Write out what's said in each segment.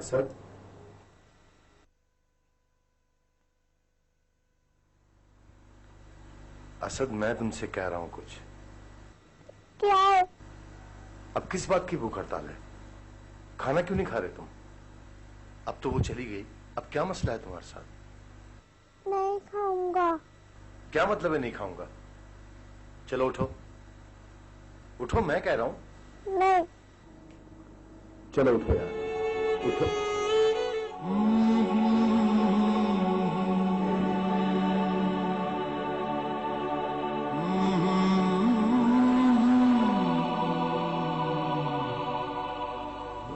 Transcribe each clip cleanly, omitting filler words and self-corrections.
असद, असद मैं तुमसे कह रहा हूं कुछ। क्या है? अब किस बात की भूख हड़ताल है? खाना क्यों नहीं खा रहे तुम? अब तो वो चली गई, अब क्या मसला है तुम्हारे साथ? नहीं खाऊंगा। क्या मतलब है नहीं खाऊंगा? चलो उठो, उठो, मैं कह रहा हूं। नहीं। चलो उठो यार, उठो।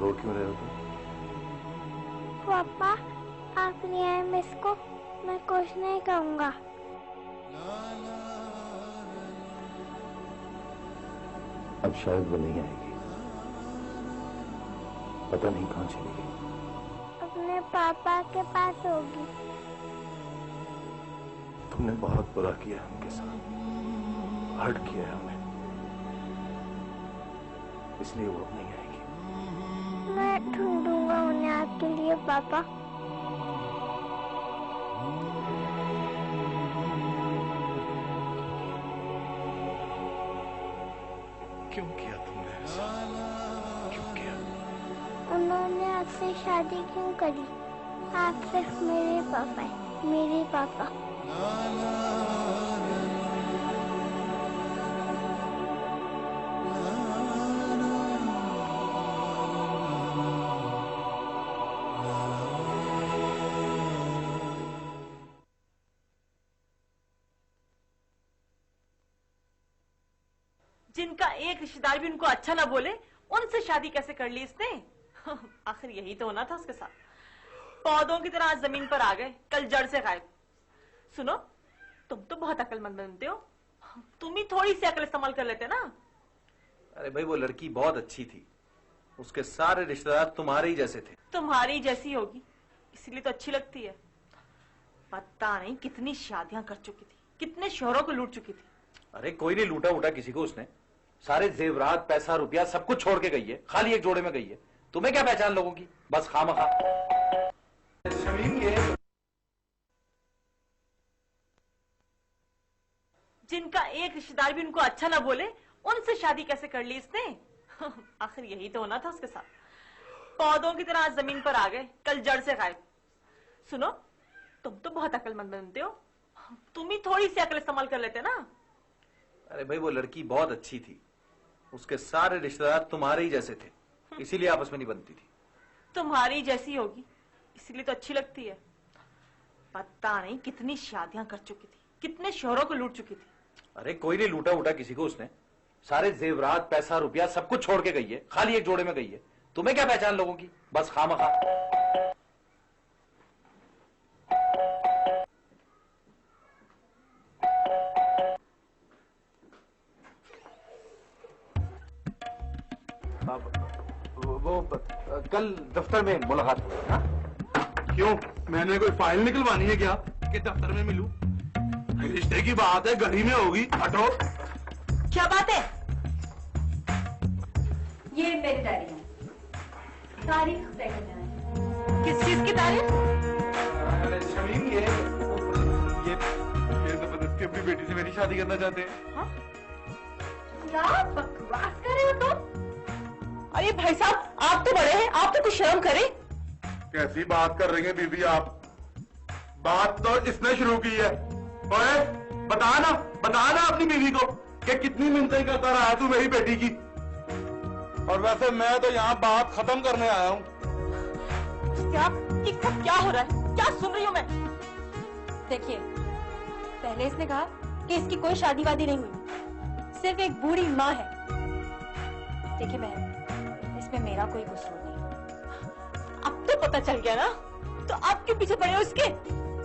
रो क्यों रहे हो तुम? पापा, आप नहीं आए मिस को, मैं कुछ नहीं कहूँगा। अब शायद वो नहीं आएगी, पता नहीं कहां चली गई। अपने पापा के पास होगी। तुमने बहुत बुरा किया है उनके साथ, हर्ट किया है उन्हें, इसलिए वो अब नहीं आएगी। मैं ढूंढूंगा उन्हें आपके लिए पापा। क्यों किया तुमने ऐसा? क्यों किया? उन्होंने आपसे शादी क्यों करी? आप सिर्फ मेरे पापा हैं, मेरे पापा। जिनका एक रिश्तेदार भी उनको अच्छा ना बोले, उनसे शादी कैसे कर ली इसने? आखिर यही तो होना था उसके साथ। पौधों की तरह आज जमीन पर आ गए, कल जड़ से गायब। सुनो, तुम तो बहुत अक्लमंद बनते हो, तुम ही थोड़ी सी अकल इस्तेमाल कर लेते ना। अरे भाई, वो लड़की बहुत अच्छी थी, उसके सारे रिश्तेदार तुम्हारे ही जैसे थे। तुम्हारी जैसी होगी इसीलिए तो अच्छी लगती है। पता नहीं कितनी शादियां कर चुकी थी, कितने शोहरों को लूट चुकी थी। अरे कोई नहीं लूटा उटा किसी को उसने, सारे जेवरात, पैसा, रुपया सब कुछ छोड़ के गई है, खाली एक जोड़े में गई है। तुम्हें क्या पहचान लोगों की, बस खामखा। जिनका एक रिश्तेदार भी उनको अच्छा ना बोले, उनसे शादी कैसे कर ली इसने? आखिर यही तो होना था उसके साथ। पौधों की तरह आज जमीन पर आ गए, कल जड़ से गायब। सुनो, तुम तो बहुत अक्लमंद बनते हो, तुम ही थोड़ी सी अकल इस्तेमाल कर लेते ना। अरे भाई, वो लड़की बहुत अच्छी थी, उसके सारे रिश्तेदार तुम्हारे ही जैसे थे, इसीलिए आपस में नहीं बनती थी। तुम्हारी जैसी होगी इसीलिए तो अच्छी लगती है। पता नहीं कितनी शादियां कर चुकी थी, कितने शोहरों को लूट चुकी थी। अरे कोई नहीं लूटा उटा किसी को उसने, सारे जेवरात, पैसा, रुपया सब कुछ छोड़ के गई है, खाली एक जोड़े में गई है। तुम्हें क्या पहचान लोगों की, बस खामखा। वो कल दफ्तर में मुलाकात हुई ना? क्यों, मैंने कोई फाइल निकलवानी है क्या कि दफ्तर में मिलूं? रिश्ते की बात है, घड़ी में होगी। हटो। क्या बात है? ये मेरी डायरी है, तारीख तय करने आए। किस चीज की तारीख? शमीम, ये जबरदस्ती अपनी बेटी से मेरी शादी करना चाहते हैं। हाँ? क्या बकवास कर रहे हो तुम? अरे भाई साहब, आप तो बड़े हैं, आप तो कुछ शर्म करें। कैसी बात कर रही हैं बीबी आप? बात तो इसने शुरू की है। ओए, बता ना अपनी बीवी को कि कितनी मिन्नतें करता रहा तू मेरी बेटी की। और वैसे मैं तो यहाँ बात खत्म करने आया हूँ। ये सब क्या हो रहा है? क्या सुन रही हूँ मैं? देखिए, पहले इसने कहा कि इसकी कोई शादी वादी नहीं हुई, सिर्फ एक बूढ़ी माँ है। देखिए बहन, इसमें मेरा कोई कसूर नहीं। अब तो पता चल गया ना, तो आप क्यों पीछे पड़े हो इसके?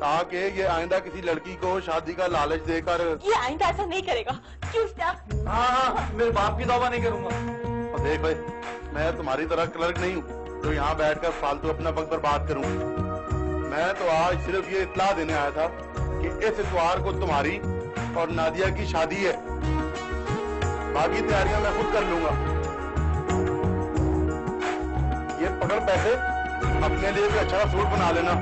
ताकि ये आइंदा किसी लड़की को शादी का लालच देकर। ये आइंदा ऐसा नहीं करेगा। क्यों? हाँ, मेरे बाप की तौबा नहीं करूंगा। और देख भाई, मैं तुम्हारी तरह क्लर्क नहीं हूँ जो यहाँ बैठकर फालतू अपना वक्त बर्बाद करूँ। मैं तो आज सिर्फ ये इत्तला देने आया था कि इस इतवार को तुम्हारी और नादिया की शादी है। बाकी तैयारियां मैं खुद कर लूंगा। ये पकड़ पैसे अपने लिए भी अच्छा सूट बना लेना।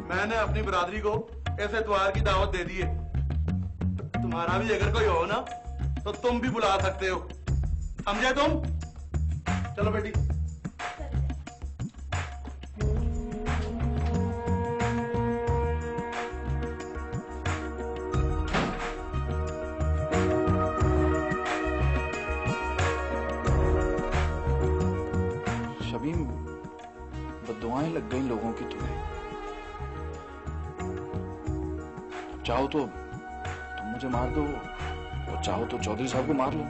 मैंने अपनी बरादरी को इस इतवार की दावत दे दी है। तुम्हारा भी अगर कोई हो ना तो तुम भी बुला सकते हो, समझे तुम? चलो बेटी। शबीम, बद्दुआएं लग गई लोगों की तुम्हें। अब चाहो तो तुम मुझे मार दो और चाहो तो चौधरी साहब को मार लो।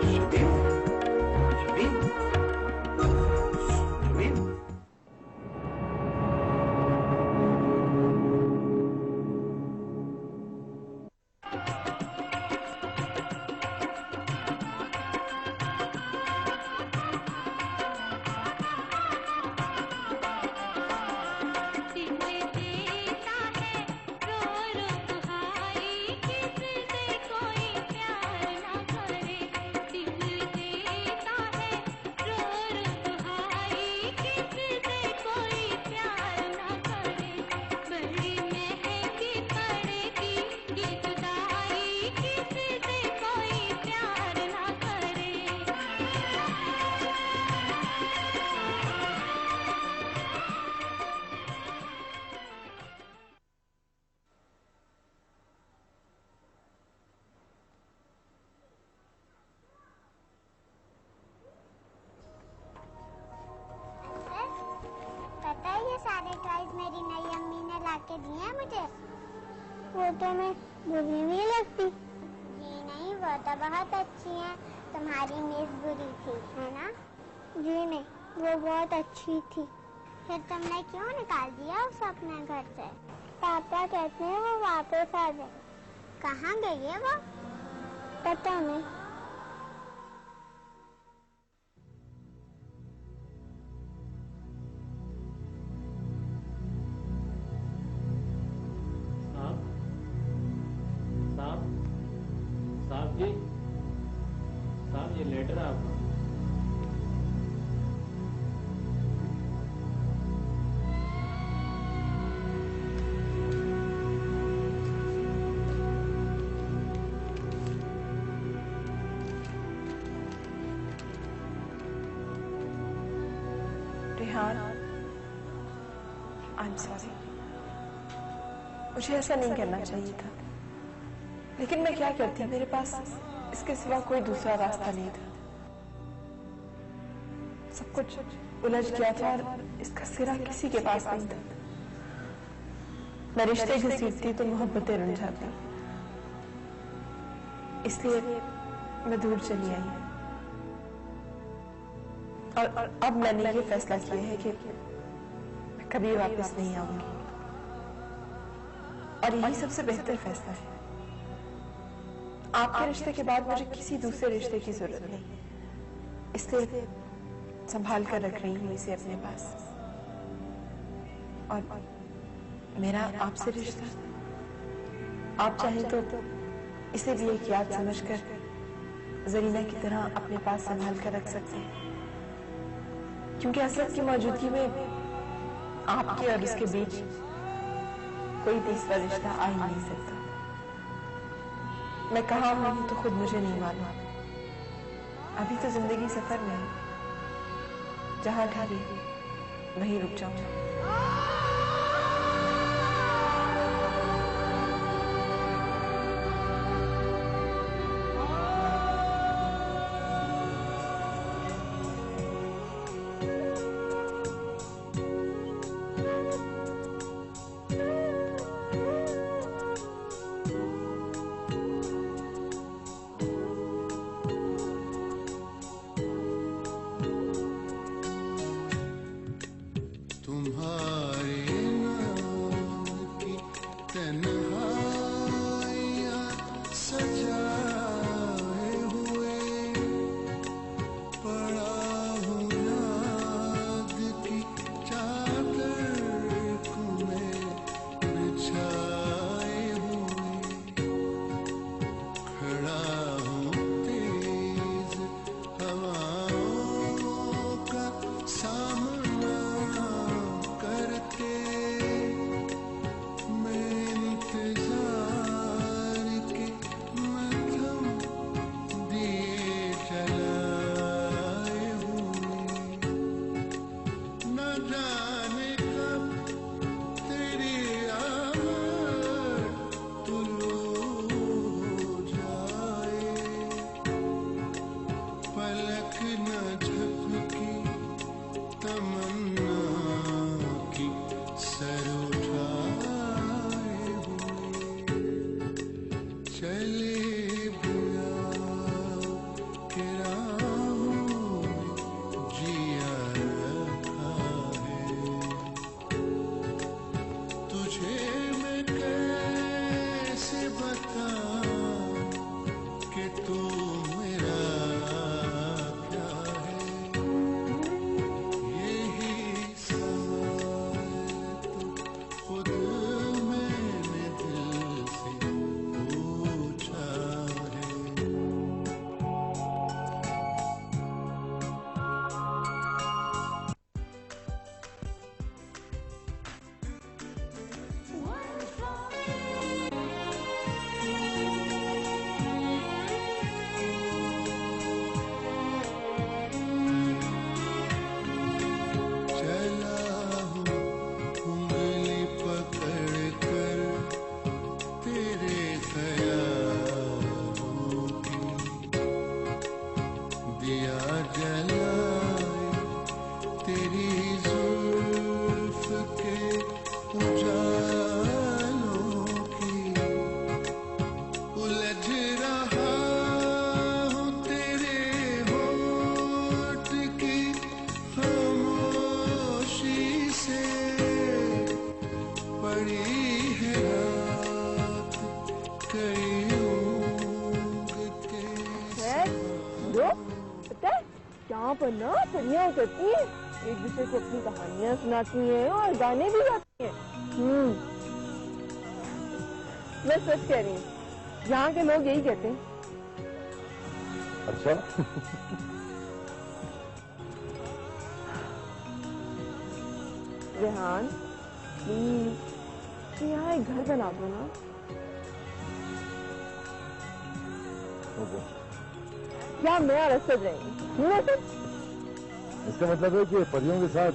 शबीम, शबीम, शबीम। पता है ये सारे टॉयज मेरी नई अम्मी ने लाके दिए हैं मुझे। वो तो मैं बुरी नहीं लगती। जी नहीं, वो तो बहुत अच्छी है। तुम्हारी मिस बुरी थी, है ना? जी नहीं, वो बहुत अच्छी थी। फिर तुमने क्यों निकाल दिया उसे अपने घर से? पापा कहते हैं वो वापस आ जाए। कहाँ गई है वो? पता नहीं। साहब जी, साहब ये लेटर है आपका। Rehan, I am sorry. मुझे ऐसा नहीं करना चाहिए था, लेकिन मैं क्या करती, मेरे पास इसके सिवा कोई दूसरा रास्ता नहीं था। सब कुछ उलझ गया था और इसका सिरा किसी के पास नहीं था। मैं रिश्ते घसीटती तो मोहब्बतें रुंझ जाती, इसलिए मैं दूर चली आई। और अब मैंने ये फैसला किया है कि मैं कभी वापस नहीं आऊंगी, और यही सबसे बेहतर फैसला है। आपके रिश्ते के बाद मुझे किसी दूसरे रिश्ते की जरूरत नहीं, इसलिए संभाल कर रख रही हूँ इसे अपने पास। और मेरा आपसे रिश्ता, आप चाहें तो इसे भी एक याद समझकर जरीना की तरह अपने पास संभाल कर रख सकते हैं, क्योंकि असद की मौजूदगी में आपके और उसके बीच कोई तीसरा रिश्ता आ ही नहीं सकता। मैं कहाँ हूँ तो खुद मुझे नहीं मालूम। अभी तो जिंदगी सफर में है, जहाँ ठहरी वहीं रुक जाऊंगा। तुम्हारा यहाँ पर ना परियां करती है, एक दूसरे को अपनी कहानियां सुनाती हैं और गाने भी गाती हैं। मैं सच कह रही हूँ, यहाँ के लोग यही कहते हैं। अच्छा। रेहान, प्लीज यहाँ एक घर बना दो ना। क्या मैं और असद रहेंगे? इसका मतलब है कि परियों के साथ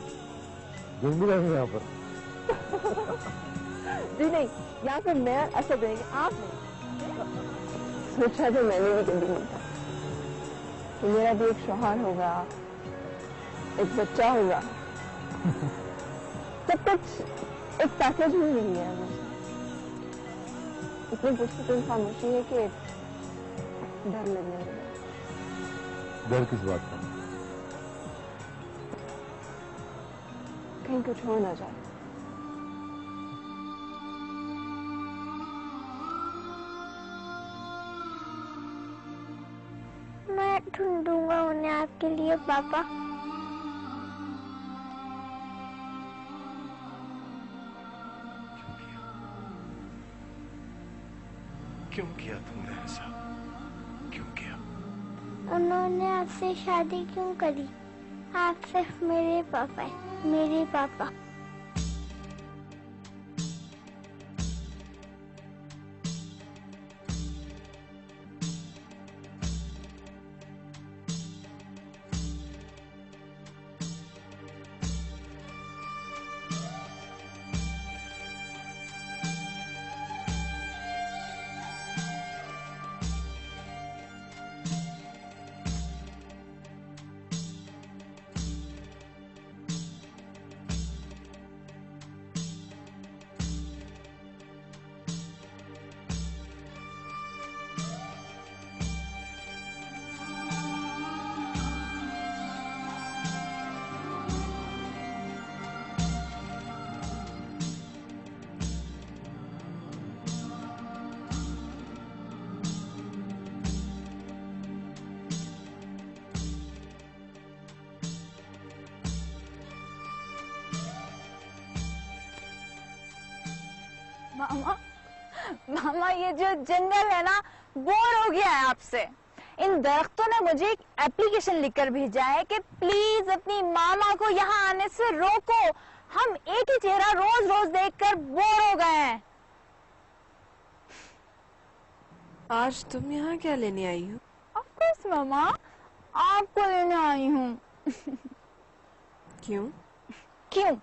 घूम भी रहेंगे यहाँ पर। जी नहीं, यहाँ पे मैं और असद रहेंगे, आप नहीं। सोचा तो मैंने भी कभी नहीं था कि मेरा भी एक शौहर होगा, एक बच्चा होगा। सब कुछ एक पैकेज में मिल गया मुझे। इतनी पुरस्कृत खामोशी है कि डर लगने लगा। डर किस बात का? कहीं कुछ हो ना जाए। मैं ढूंढूंगा उन्हें आपके लिए पापा। क्यों किया तुमने ऐसा? क्यों किया? उन्होंने आपसे शादी क्यों करी? आप सिर्फ मेरे पापा हैं, मेरे पापा। मामा, मामा ये जो जंगल है ना, बोर हो गया है आपसे। इन दरख्तों ने मुझे एक एप्लीकेशन लिखकर भेजा है कि प्लीज अपनी मामा को यहाँ आने से रोको। हम एक ही चेहरा रोज रोज देखकर बोर हो गए हैं। आज तुम यहाँ क्या लेने आई हो? ऑफ कोर्स मामा, आपको लेने आई हूँ। क्यों? क्यों?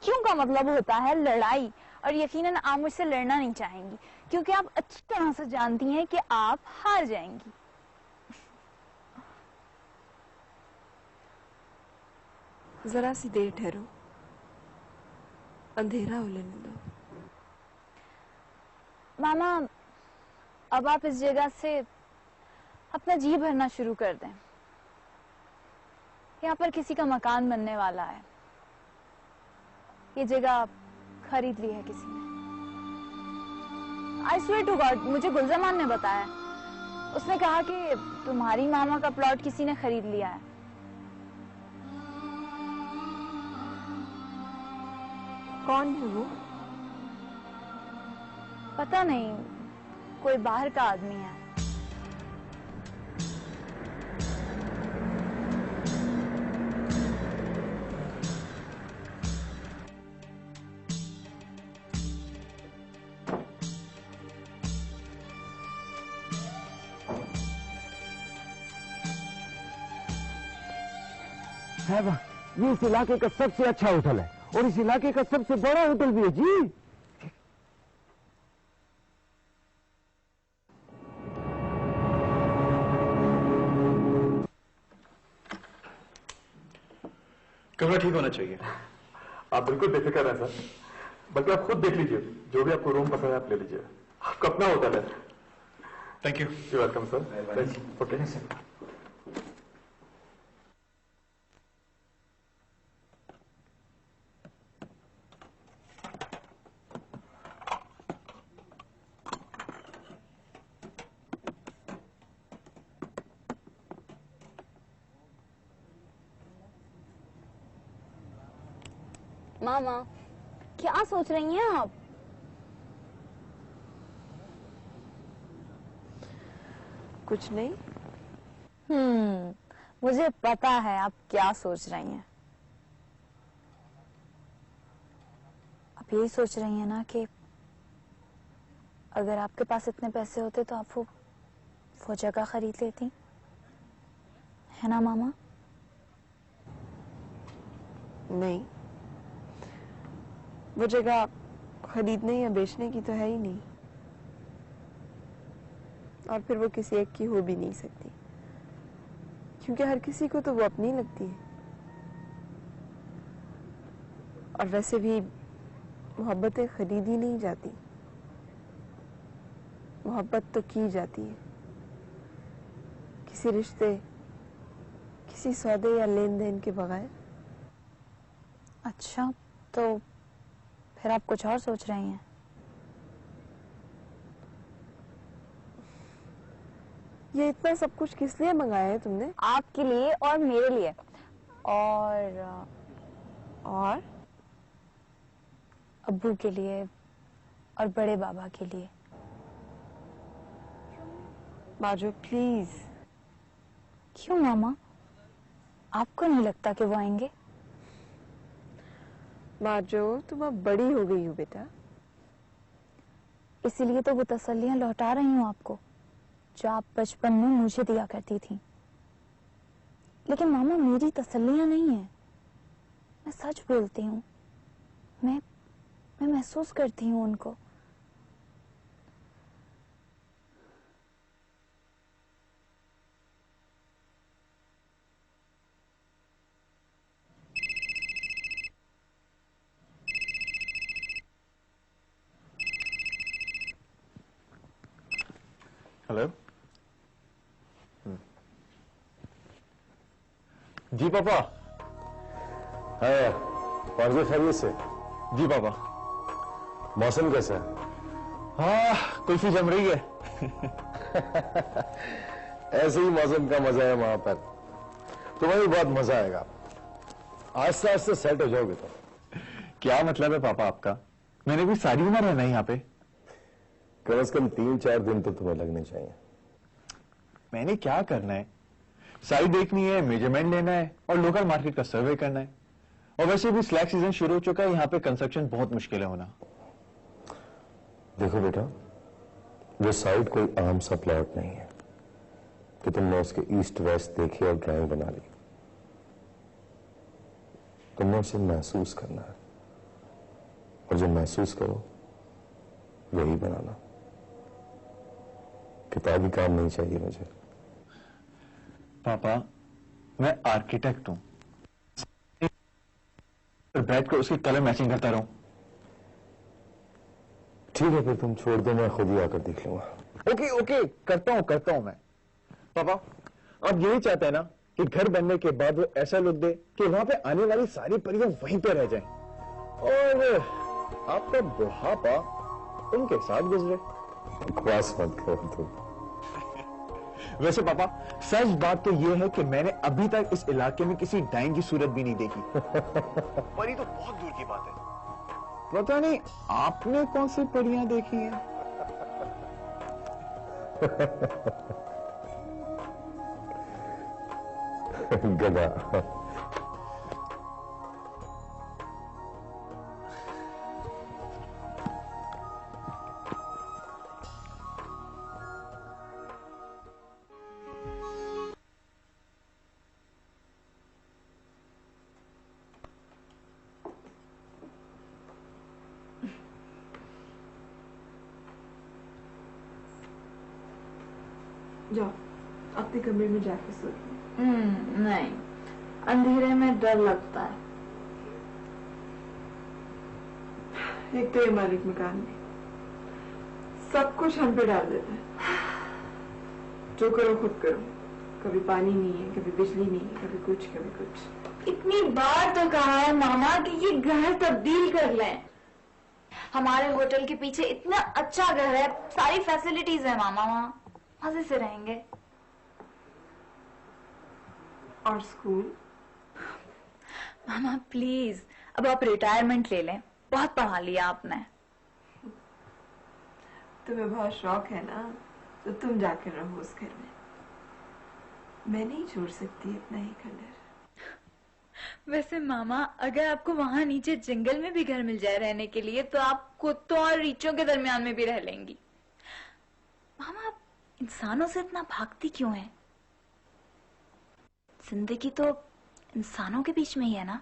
क्यों का मतलब होता है लड़ाई, और यकीनन आप मुझसे लड़ना नहीं चाहेंगी क्योंकि आप अच्छी तरह से जानती हैं कि आप हार जाएंगी। जरा सी देर ठहरो, अंधेरा हो लेने दो। मामा, अब आप इस जगह से अपना जी भरना शुरू कर दें। यहाँ पर किसी का मकान बनने वाला है, ये जगह खरीद ली है किसी ने। आई स्वेयर टू गॉड, मुझे गुलजमान ने बताया। उसने कहा कि तुम्हारी मामा का प्लॉट किसी ने खरीद लिया है। कौन है वो? पता नहीं, कोई बाहर का आदमी है। साहबा, ये इस इलाके का सबसे अच्छा होटल है और इस इलाके का सबसे बड़ा होटल भी है जी। कमरा ठीक होना चाहिए। आप बिल्कुल बेफिक्र हैं सर, बल्कि आप खुद देख लीजिए, जो भी आपको रूम पसंद है आप ले लीजिए। आपका अपना होटल है। Thank you. You welcome sir. Okay मामा, क्या सोच रही हैं आप? कुछ नहीं। मुझे पता है आप क्या सोच रही हैं। आप यही सोच रही हैं ना कि अगर आपके पास इतने पैसे होते तो आप वो जगह खरीद लेती, है ना मामा? नहीं, वो जगह खरीदने या बेचने की तो है ही नहीं, और फिर वो किसी एक की हो भी नहीं सकती, क्योंकि हर किसी को तो वो अपनी लगती है। और वैसे भी मोहब्बतें खरीदी नहीं जाती, मोहब्बत तो की जाती है। किसी रिश्ते, किसी सौदे या लेन देन के बगैर। अच्छा, तो फिर आप कुछ और सोच रही हैं? ये इतना सब कुछ किस लिए मंगाया है तुमने? आपके लिए और मेरे लिए, और अब्बू के लिए और बड़े बाबा के लिए। बाजो प्लीज। क्यों मामा, आपको नहीं लगता कि वो आएंगे? बाजो, तुम अब बड़ी हो गई हो बेटा। इसीलिए तो वो तसल्लियां लौटा रही हूँ आपको, जो आप बचपन में मुझे दिया करती थी। लेकिन मामा, मेरी तसल्लियां नहीं है, मैं सच बोलती हूँ। मैं महसूस करती हूँ उनको। हेलो जी पापा। है कौन सी खैरियत से? जी पापा। मौसम कैसा है? हाँ, कुल्फी जम रही है। ऐसे ही मौसम का मजा है वहां पर, तुम्हें भी बहुत मजा आएगा। आहिस्ता आहिस्ता सेट हो जाओगे तुम। क्या मतलब है पापा आपका? मैंने भी सारी उम्र रहना है यहाँ पे। कम से कम 3-4 दिन तो तुम्हें लगने चाहिए। मैंने क्या करना है? साइट देखनी है, मेजरमेंट लेना है और लोकल मार्केट का सर्वे करना है। और वैसे भी स्लैग सीजन शुरू हो चुका है, यहाँ पे कंस्ट्रक्शन बहुत मुश्किल है होना। देखो बेटा, वो साइट कोई आम सा प्लॉट नहीं है कि तुमने उसके ईस्ट वेस्ट देखी और ड्राइंग बना ली। तुमने उसे महसूस करना है, और जो महसूस करो वही बनाना। किताबी काम नहीं चाहिए मुझे। पापा, मैं आर्किटेक्ट हूं, बैठ कर उसकी कलर मैचिंग करता रहूं। ठीक है, फिर तुम छोड़ दो, मैं खुद ही आकर देख लूंगा। ओके ओके, करता हूं मैं। पापा आप यही चाहते हैं ना कि घर बनने के बाद वो ऐसा लुक दे कि वहां पे आने वाली सारी परियां वहीं पे रह जाएं और आपका बुढ़ापा उनके साथ गुजरे। बकवास मत करो तुम। वैसे पापा सच बात तो ये है कि मैंने अभी तक इस इलाके में किसी डाइन की सूरत भी नहीं देखी। परी तो बहुत दूर की बात है। पता नहीं आपने कौन सी परियां देखी हैं? गधा। जाओ अपने कमरे में जाके सो। नहीं, अंधेरे में डर लगता है। एक तो ये मालिक मकान में सब कुछ हम पे डाल देता है। जो करो खुद करो। कभी पानी नहीं है, कभी बिजली नहीं है, कभी कुछ कभी कुछ। इतनी बार तो कहा है मामा कि ये घर तब्दील कर लें। हमारे होटल के पीछे इतना अच्छा घर है, सारी फैसिलिटीज है मामा, वहाँ मजे से रहेंगे। और स्कूल? मामा प्लीज, अब आप रिटायरमेंट ले लें, बहुत पढ़ा लिया आपने। तुम्हें बहुत शौक है ना, तो तुम जाकर रहो उस घर में। मैं नहीं छोड़ सकती अपना ही कलर। वैसे मामा अगर आपको वहाँ नीचे जंगल में भी घर मिल जाए रहने के लिए तो आप कुत्तों और रीछों के दरमियान में भी रह लेंगी। मामा आप इंसानों से इतना भागती क्यों है? जिंदगी तो इंसानों के बीच में ही है ना।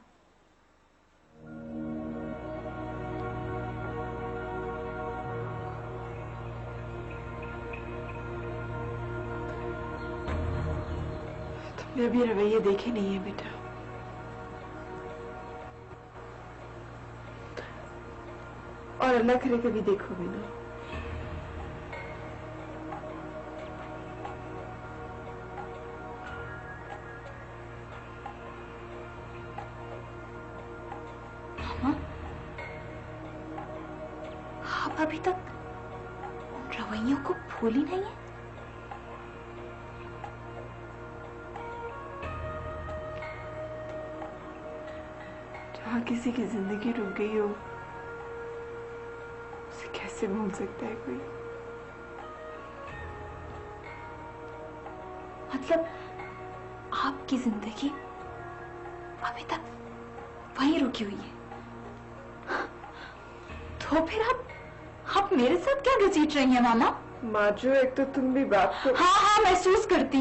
तुमने अभी रवैये देखे नहीं है बेटा। और अल्लाह करे कभी देखोगे ना। आप अभी तक रवैयों को भूली नहीं है? जहाँ किसी की जिंदगी रुक गई हो, उसे कैसे भूल सकता है कोई? मतलब आपकी जिंदगी अभी तक वहीं रुकी हुई है, तो फिर आप मेरे साथ क्या घसीट रही हैं मामा? माजो एक तो तुम भी बात को। हाँ महसूस करती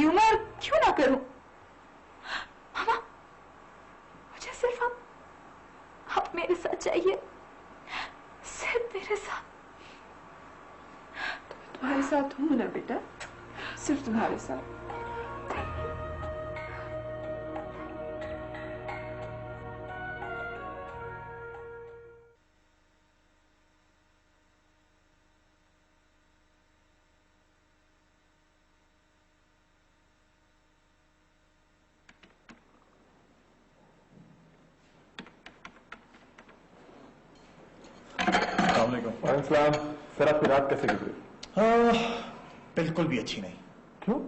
हूँ मैं, और क्यों ना करूं। मामा मुझे सिर्फ आप मेरे साथ चाहिए, सिर्फ मेरे साथ। तुम्हारे साथ हूं ना बेटा, सिर्फ तुम्हारे साथ। अस्सलाम। सर आपकी रात कैसे गुजरी? बिल्कुल भी अच्छी नहीं। क्यों?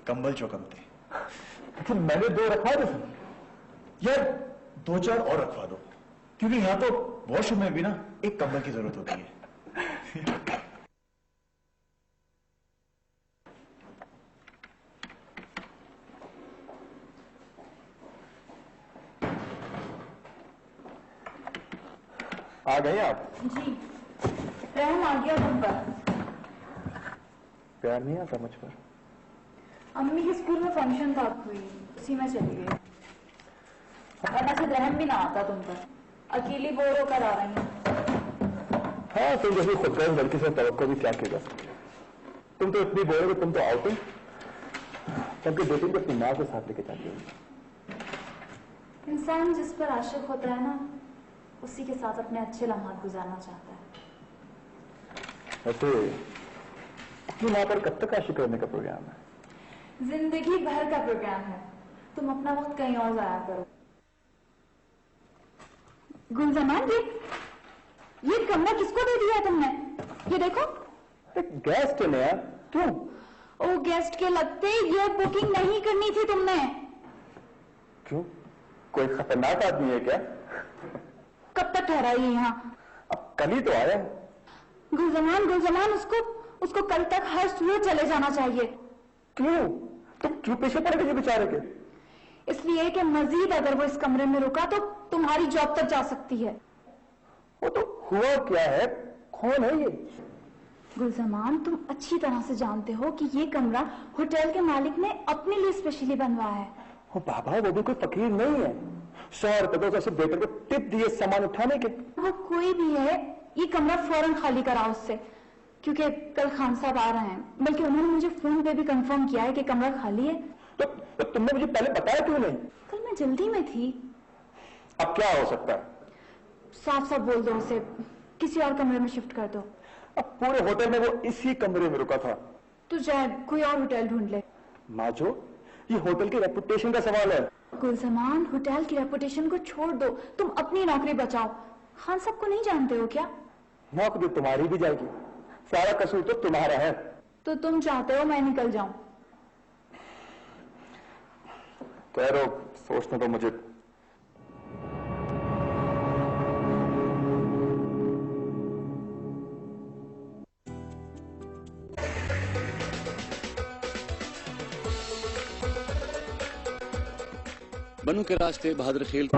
कंबल चौकम थे। अच्छा मैंने 2 रखवा दे यार 2-4 और रखवा दो, क्योंकि यहाँ तो वॉशरूम में भी ना एक कंबल की जरूरत होती है। आ गए आप? जी रहम आ गया तुम पर। प्यार नहीं आता मुझ पर? अम्मी के स्कूल में फंक्शन था कोई, उसी में चली गई। वरना से रहम भी ना आता तुम पर, अकेली बोर होकर आ रही हूँ। हाँ तुम जैसी खुदगर्ज लड़की से तवक्को भी क्या की जा सकती है। तुम तो इतनी बोल रहे, तुम तो आओ तुम क्योंकि बेटी को अपनी माँ के साथ लेके जाती हो। इंसान जिस पर आशिक होता है ना, उसी के साथ अपने अच्छे लम्हात गुजारना चाहता है। वैसे ये वहां पर कब तक आशिक करने का प्रोग्राम है? जिंदगी भर का प्रोग्राम है। तुम अपना वक्त कहीं और जाया करो। गुलजमान, ये कमरा किसको दे दिया है तुमने? ये देखो। गेस्ट है यार, क्यों? ओ गेस्ट के लगते ये बुकिंग नहीं करनी थी तुमने। क्यों? कोई खतरनाक आदमी है क्या? कब तक ठहरा ये यहाँ? अब कल ही तो आया। गुलजमान, उसको कल तक हर सूरत चले जाना चाहिए। क्यों? तुम क्यों पीछे पड़ गए बेचारे के? इसलिए कि मजीद अगर वो इस कमरे में रुका तो तुम्हारी जॉब तक जा सकती है। वो तो हुआ क्या है? कौन है ये? गुलजमान, तुम अच्छी तरह से जानते हो कि ये कमरा होटल के मालिक ने अपने लिए स्पेशली बनवाया है। ओ बाबा, वो भी कोई फकीर नहीं है। 100 रुपए तो बेटर को टिप दिए सामान उठाने के। वो कोई भी है, ये कमरा फौरन खाली कराओ उससे, क्योंकि कल खान साहब आ रहे हैं। बल्कि उन्होंने मुझे फोन पे भी कंफर्म किया है कि कमरा खाली है। तो तुमने मुझे पहले बताया क्यों नहीं? कल मैं जल्दी में थी। अब क्या हो सकता है? साफ साफ बोल दो उसे किसी और कमरे में शिफ्ट कर दो। अब पूरे होटल में वो इसी कमरे में रुका था। तू जाए कोई और होटल ढूंढ ले। माजो, ये होटल की रेपुटेशन का सवाल है। गुलजमान, होटल की रेपुटेशन को छोड़ दो, तुम अपनी नौकरी बचाओ। खान साहब को नहीं जानते हो क्या? नौकरी तुम्हारी भी जाएगी, सारा कसूर तो तुम्हारा है। तो तुम चाहते हो मैं निकल जाऊं? ठहरो, सोचने तो मुझे। बनू के रास्ते बहादुर खेल।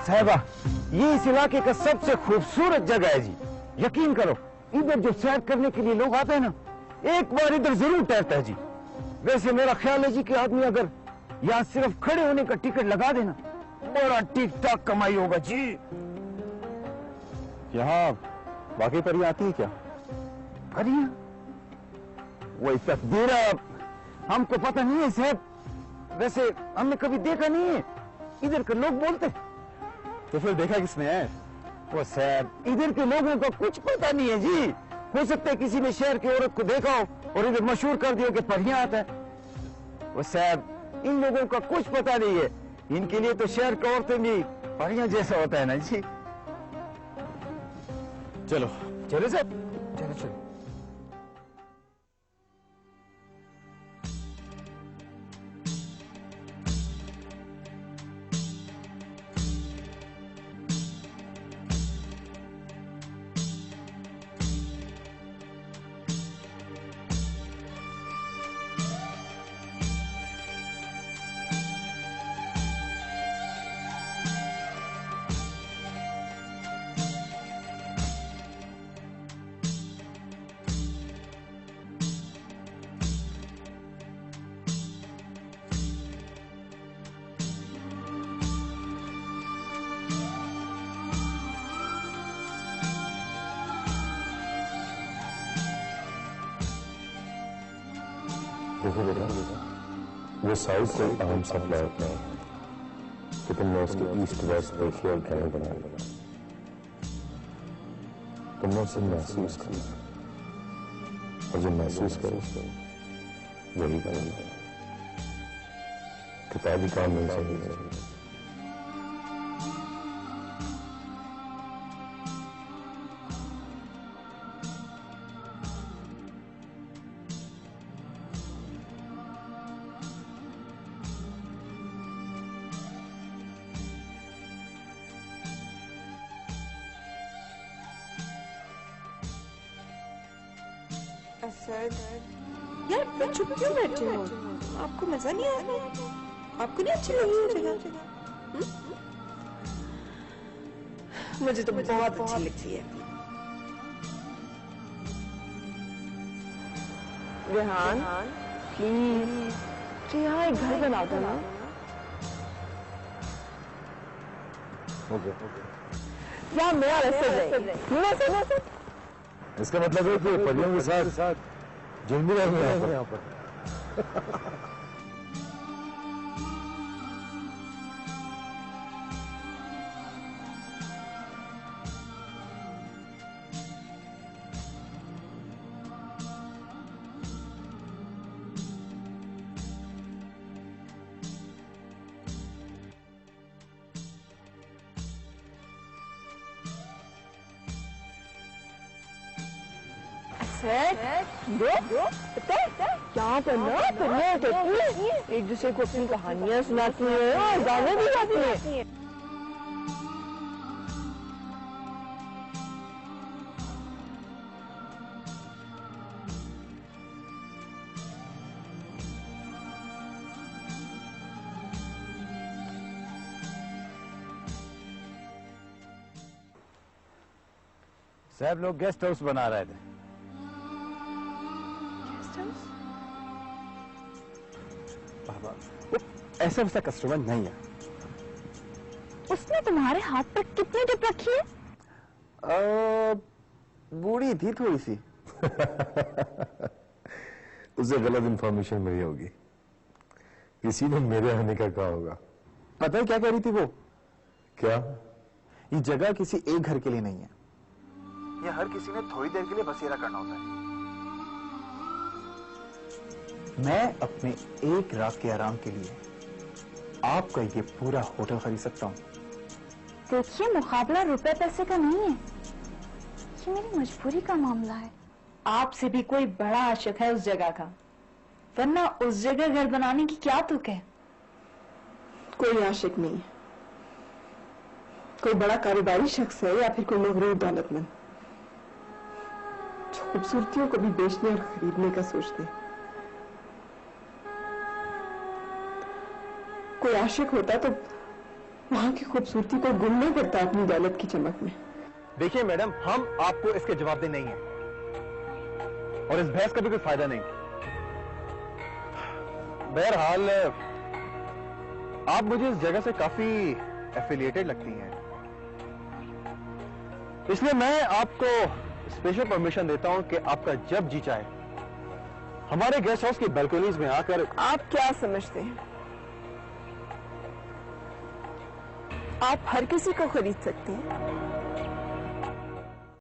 साहिबा, ये इस इलाके का सबसे खूबसूरत जगह है जी। यकीन करो, इधर जो सैर करने के लिए लोग आते हैं ना, एक बार इधर जरूर ठहरता है जी। वैसे मेरा ख्याल है जी कि आदमी अगर यहाँ सिर्फ खड़े होने का टिकट लगा देना, बड़ा ठीक ठाक कमाई होगा जी। यहाँ वाकई परी आती है क्या? परियां? वही तकदीर है, हमको पता नहीं है साहब। वैसे हमने कभी देखा नहीं है, इधर के लोग बोलते। तो फिर देखा किसने है? वो साहब, इधर के लोगों को कुछ पता नहीं है जी। हो सकता है किसी ने शहर की औरत को देखा हो और इधर मशहूर कर दिया कि परियां आता है। वो साहब, इन लोगों का कुछ पता नहीं है। इनके लिए तो शहर की औरतें भी परियां जैसा होता है ना जी। चलो चलो साहब, चलो चलो। देखो बेटा, वो साउथ से अहम सप्लाई है कि तुमने उसके ईस्ट वेस्ट एशिया और कैनेडा बना लिया। तुमने उसे महसूस करना, और जो महसूस करो वही करना। किताबी काम नहीं चाहिए। यार मैं चुप क्यों बैठे हो? आपको मजा नहीं आ रहा? आपको नहीं अच्छी लगी ये जगह? मुझे तो बहुत अच्छी लगती है। रेहान, प्लीज यहाँ एक घर बना दो ना। यहाँ मेरा रास्ता। इसका मतलब है कि परियों के साथ जिंदगी रहेंगे यहाँ पर। यहाँ पर ना कन्या कहती एक दूसरे को अपनी कहानियां सुनाती है और गाने भी गाती है। साहब लोग गेस्ट हाउस बना रहे थे। Guest house? बाबा वो ऐसा वैसा कस्टमर नहीं है। उसने तुम्हारे हाथ पर कितनी टिप रखी है? बूढ़ी थी थोड़ी सी। उसे गलत इंफॉर्मेशन मिली होगी, किसी ने मेरे आने का कहा होगा। पता है क्या कह रही थी वो? क्या? ये जगह किसी एक घर के लिए नहीं है, ये हर किसी ने थोड़ी देर के लिए बसेरा करना होता है। मैं अपने एक रात के आराम के लिए आपका ये पूरा होटल खरीद सकता हूं। देखिए, मुकाबला रुपए पैसे का नहीं है, ये मेरी मजबूरी का मामला है। आपसे भी कोई बड़ा आशिक है उस जगह का, वरना उस जगह घर बनाने की क्या तुक है? कोई आशिक नहीं है, कोई बड़ा कारोबारी शख्स है या फिर कोई मगरूर दौलतमंद जो खूबसूरतियों को भी बेचने और खरीदने का सोचते हैं। कोई आशिक होता तो वहां की खूबसूरती को गुम नहीं करता अपनी दौलत की चमक में। देखिए मैडम, हम आपको इसके जवाब दे नहीं है और इस बहस का भी कोई फायदा नहीं। बहरहाल आप मुझे इस जगह से काफी एफिलिएटेड लगती हैं, इसलिए मैं आपको स्पेशल परमिशन देता हूं कि आपका जब जी चाहे हमारे गेस्ट हाउस की बालकनीज में आकर। आप क्या समझते हैं आप हर किसी को खरीद सकती हैं?